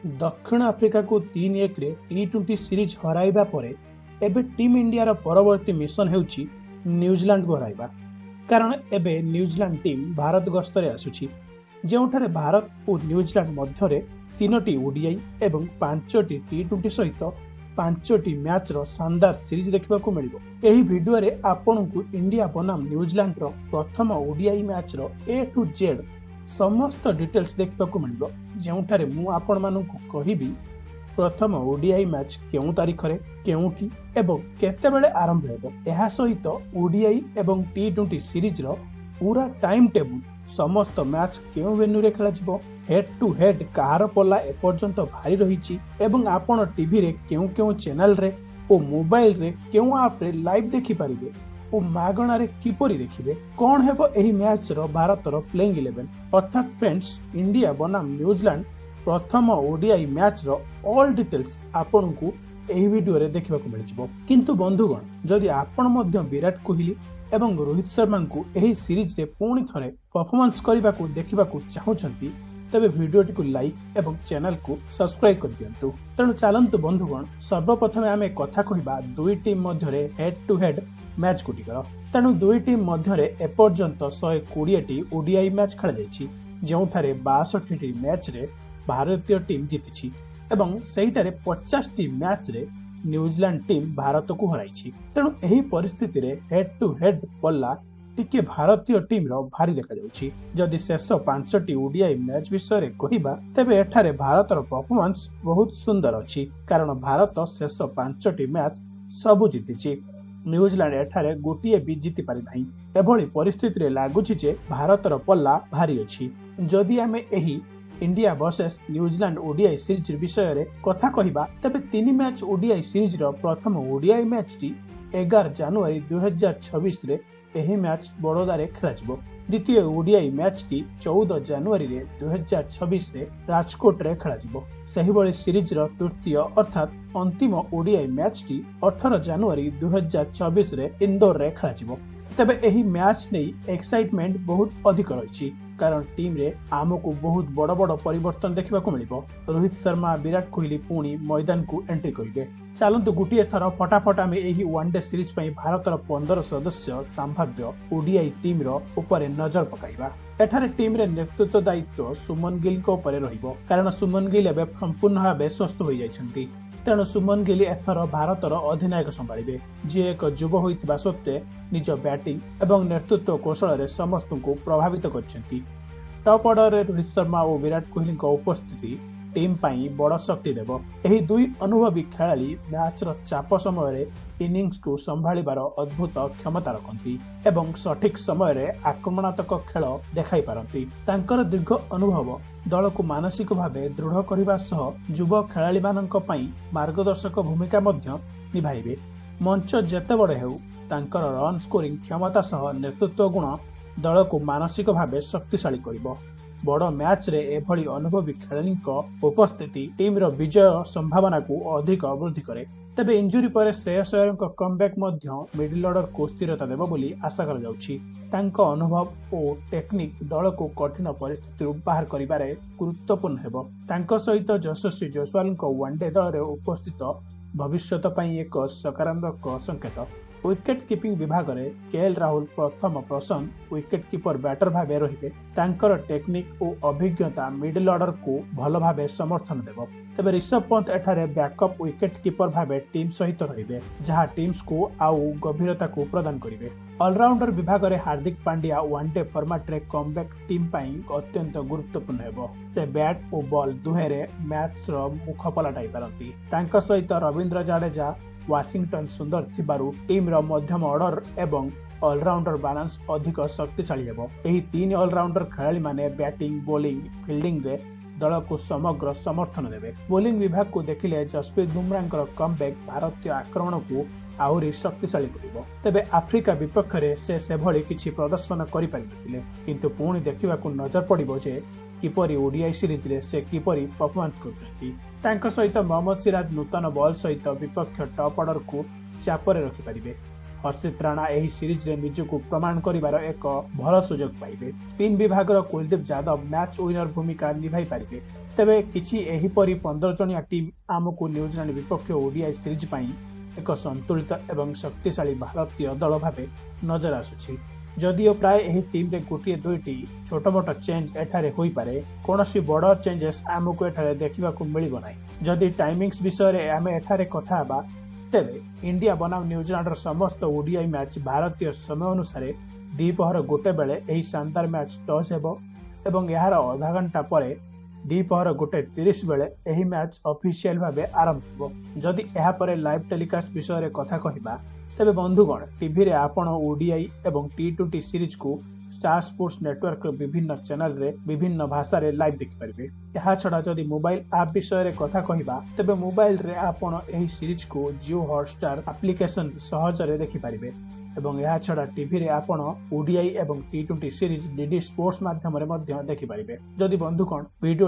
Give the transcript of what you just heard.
दक्षिण आफ्रिका को 3-1 टी20 सीरीज हराइबा परे एबे टीम इंडिया परवर्ती मिशन हेउची न्यूजीलैंड को हराइबा। कारण एबे न्यूजीलैंड टीम भारत गस्तरे आसुची, जेउठारे भारत और न्यूजीलैंड मध्यरे 3टी ओडीआई एवं 5टी टी20 सहित 5टी मैच रो शानदार सीरीज देखा मिलिबो। एही वीडियो रे आपनकु इंडिया बनाम न्यूजीलैंड रो प्रथम ओडीआई मैच रो ए टू जेड समस्त डिटेल्स देखा मिलिबो, जेउठारे मु आपण मानकु कहिबी प्रथम ओडीआई मैच केउ तारिख रे केउठी एवं केतेबेले आरंभ हेबो। एहा सहित ओडीआई एवं टी20 सीरीज रो पूरा टाइम टेबल, समस्त मैच केउ वेन्यू रे खेला जिवो, हेड टू हेड कार पल्ला एपर्यंत भारी रहिछि एवं आपण टीवी रे केउ केउ चैनल रे ओ मोबाइल रे केउ आप रे लाइव देखि परिबे ओ मागणा रे किपरि देखिबे। कोन हेबो एही मैच रो भारत रो प्लेइंग 11, अर्थात फ्रेंड्स इंडिया बनाम न्यूजीलैंड प्रथम ओडीआई मैच रो ऑल डिटेल्स आपनकु एही वीडियो रे देखिबाकु मिलिजिवो। किंतु बंधुगण, जदि आपण मध्य विराट कोहली एवं रोहित शर्मा को एही सीरीज रे पुणी थरे परफॉर्मेंस करबाकू देखिबाकू चाहुचंती, तबे वीडियोटी को लाइक एवं चैनल को सब्सक्राइब कर दियंतु। तेणु चलंतु बंधुगण, सर्वप्रथम आमे कथा कहिबा दुई टीम मध्यरे हेड टू हेड मैच गुटिकर। तेणु दुई टीम मध्यरे एपर्यंत 120टी ओडीआई मैच खेला जायछि, जेउठारे 62टी मैच रे भारतीय टीम जीतिछि एवं सेहिटारे 50टी मैच रे न्यूजीलैंड टीम भारत को हराइछि। तेणु एही परिस्थिति रे हेड टू हेड पल्ला टिके भारतीय टीम रो भारी देखा जाउछि। जदि शेष 5टी ओडीआई मैच विषय रे कहिबा, तेबे एठारे भारत रो परफॉर्मेंस बहुत सुंदर अछि, कारण भारत शेष 5टी मैच सब जीतिछि। न्यूजीलैंड एठारे गोटिए भी जीति पारि नाही। एभली परिस्थिति रे लागुछि जे भारत रो पल्ला भारी अछि। जदि आमे एही India versus New Zealand ODI series विषय रे कथा कहिबा, तबे 3 मैच ओडीआई सीरीज रो प्रथम ओडीआई मैच टी 11 जनवरी 2026 रे एही मैच बड़ोदा रे खेला जिवो। द्वितीय ओडीआई मैच टी 14 जनवरी रे 2026 रे राजकोट रे खेला जिवो। सही बळे सीरीज रो तृतीय अर्थात अंतिम ओडीआई मैच टी 18 जनवरी 2026 रे इंदौर रे खेला जिवो। तबे एही मैच नै एक्साइटमेंट बहुत अधिक रहिछि, कारण टीम रे आमको बहुत बड़ बड़ परिवर्तन देखा मिलिबो। रोहित शर्मा, विराट कोहली पुणी मैदान को एंट्री करिवे। चलंतु गुटिए थर फटाफट आमे एही वनडे सीरीज पई भारत रो 15 सदस्य संभाव्य ओडीआई टीम रो ऊपर नजर पकाइबा। एठारे टीम रे नेतृत्व दायित्व सुमन गिल को ऊपर रहिबो, कारण सुमन गिल एबे संपूर्ण भाबे स्वस्थ होई जाइछन्ती। तेणु सुमन गिल एथर भारत अधिनायक संभाଳିबे, जी एक युव होइतिबा सत्वे निज बैटिंग एवं नेतृत्व कौशल रे समस्त को प्रभावित करछन्ती। टॉप ऑर्डर रे रोहित शर्मा और विराट कोहली को उपस्थिति टीम पाई बड़ शक्ति देव। एही दुई अनुभवी खेलाड़ी मैच रो चाप समय रे इनिंग्स को संभाଳିबार अद्भुत क्षमता रखती एवं सठिक समय रे आक्रमणात्मक खेल देखाई पारती। तांकर दीर्घ अनुभव दल को मानसिक भावे दृढ़ करने सह युव खेलाड़ी मानक पई मार्गदर्शक भूमिका मध्य निभाइबे। मंच जेते बड़े हेउ, तांकर रन स्कोरिंग क्षमता सह नेतृत्व गुण दल को मानसिक भावे शक्तिशाली करिबो। बड़ मैच रे एभली अनुभवी खेलाड़ी उपस्थिति टीम रो विजय संभावना को अधिक वृद्धि करे। तबे इंजुरी पर श्रेयस अय्यर कमबैक मध्य मिडिल ऑर्डर को स्थिरता देव बोली आशा कर जाउछि। तांको अनुभव और टेक्निक दल को कठिन परिस्थिति बाहर करिबारे गुरुत्वपूर्ण हेबो। तांको सहित यशस्वी जयसवाल को वनडे दल रे उपस्थित भविष्यत पई एक सकारात्मक संकेत। विकेट कीपिंग विभाग रे केएल राहुल प्रथम पसंद विकेट कीपर बैटर भावे रहिबे। तांकर टेक्निक और अभिज्ञता मिडिल ऑर्डर को भल भावे समर्थन देव। तबे ऋषभ पंत एठारे बैकअप विकेट कीपर भावे टीम सहित रहिबे, जहां टीम्स को आउ गंभीरता को प्रदान करिवे। ऑलराउंडर विभाग रे हार्दिक पांड्या वनडे फॉर्मेट रे कमबैक टीम पाई अत्यंत गुरुत्वपूर्ण हेबो। से बैट और बॉल दुहे रे मैच रो मुख पलटाई पारंती। तांका सहित रविंद्र जाडेजा, वाशिंगटन सुंदर थिबारु टीम रो मध्यम ऑर्डर एवं ऑलराउंडर बैलेंस अधिक शक्तिशाली हेबो। एही 3 ऑलराउंडर खेलाड़ी माने बैटिंग, बॉलिंग, फील्डिंग रे दल को समग्र समर्थन देवे। बोलिंग विभाग को देखिले जसप्रीत बुमराह कमबैक भारतीय आक्रमण को आहुरी शक्तिशाली करिबो। तेबे आफ्रिका विपक्ष रे से भली किछि प्रदर्शन करि पारिनथिले, किंतु पुणी देखिबाकू नजर पड़िबो जे किपरि ओडीआई सीरीज रे से किपरि परफॉर्मेंस करथि। तांको सहित मोहम्मद सिराज नूतन बॉल सहित विपक्ष टॉप ऑर्डर को चापरे रखि पारिबे। हर्षित राणा ଏହି ସିରିଜରେ ନିଜକୁ ପ୍ରମାଣ କରିବାର ଏକ ଭଲ ସୁଯୋଗ ପାଇବେ। ସ୍ପିନ୍ ବିଭାଗର କୁଲଦୀପ ଯାଦବ ମ୍ୟାଚ୍ ୱିନର ଭୂମିକା ନିଭାଇ ପାରିବେ। ତେବେ କିଛି ଏହିପରି 15 ଜଣିଆ ଟିମ୍ ଆମକୁ ନ୍ୟୁଜିଲାଣ୍ଡ ବିପକ୍ଷ ଓଡିଆଇ ସିରିଜ ପାଇଁ ଏକ ସନ୍ତୁଳିତ ଏବଂ ଶକ୍ତିଶାଳୀ ଭାରତୀୟ ଦଳ ଭାବେ ନଜର ଆସୁଛି। ଯଦିଓ ପ୍ରାୟ ଏହି ଟିମ୍ରେ ଗୋଟିଏ ଦୁଇଟି ଛୋଟମୋଟ ଚେଞ୍ଜ ଏଠାରେ ହୋଇପାରେ, କୌଣସି ବଡ଼ ଚେଞ୍ଜେସ୍ ଆମକୁ ଏଠାରେ ଦେଖିବାକୁ ମିଳିବ ନାହିଁ। ଯଦି ଟାଇମିଂସ୍ ବିଷୟରେ ଆମେ ଏଠାରେ କଥା ହେବା, ତେବେ ଇଣ୍ଡିଆ ବନାମ ନ୍ୟୁଜିଲାଣ୍ଡର ସମସ୍ତ ଓଡିଆଇ ମ୍ୟାଚ୍ ଭାରତୀୟ ସମୟ ଅନୁସାରେ ଦ୍ୱିପହର 1 ବେଳେ ଏହି ଶାନଦାର ମ୍ୟାଚ୍ ଟସ୍ ହେବ ଏବଂ ଏହାର ଅଧା ଘଣ୍ଟା ପରେ ଦ୍ୱିପହର 1:30 ବେଳେ ଏହି ମ୍ୟାଚ୍ ଅଫିସିଆଲ ଭାବେ ଆରମ୍ଭ ହେବ। ଯଦି ଏହାପରେ ଲାଇଭ୍ ଟେଲିକାଷ୍ଟ ବିଷୟରେ କଥା କହିବା, ତେବେ ବନ୍ଧୁଗଣ ଟିଭିରେ ଆପଣ ଓଡିଆଇ ଏବଂ T20 ସିରିଜକୁ ଷ୍ଟାର ସ୍ପୋର୍ଟସ୍ ନେଟୱାର୍କର ବିଭିନ୍ନ ଚ୍ୟାନେଲରେ ବିଭିନ୍ନ ଭାଷାରେ ଲାଇଭ୍ ଦେଖିପାରିବେ। ଏହାଛଡ଼ା ଯଦି ମୋବାଇଲ ଆପ୍ ବିଷୟରେ କଥା କହିବା, ତେବେ ମୋବାଇଲରେ ଆପଣ ଏହି ସିରିଜକୁ ଜିଓ ହଟଷ୍ଟାର ଆପ୍ଲିକେସନ ସହଜରେ ଦେଖିପାରିବେ ଏବଂ ଏହାଛଡ଼ା ଟିଭିରେ ଆପଣ ଓଡିଆଇ ଏବଂ T20 ସିରିଜ ଡିଡି ସ୍ପୋର୍ଟସ୍ ମାଧ୍ୟମରେ ମଧ୍ୟ ଦେଖିପାରିବେ। ଯଦି ବନ୍ଧୁଗଣ ଭିଡ଼ିଓ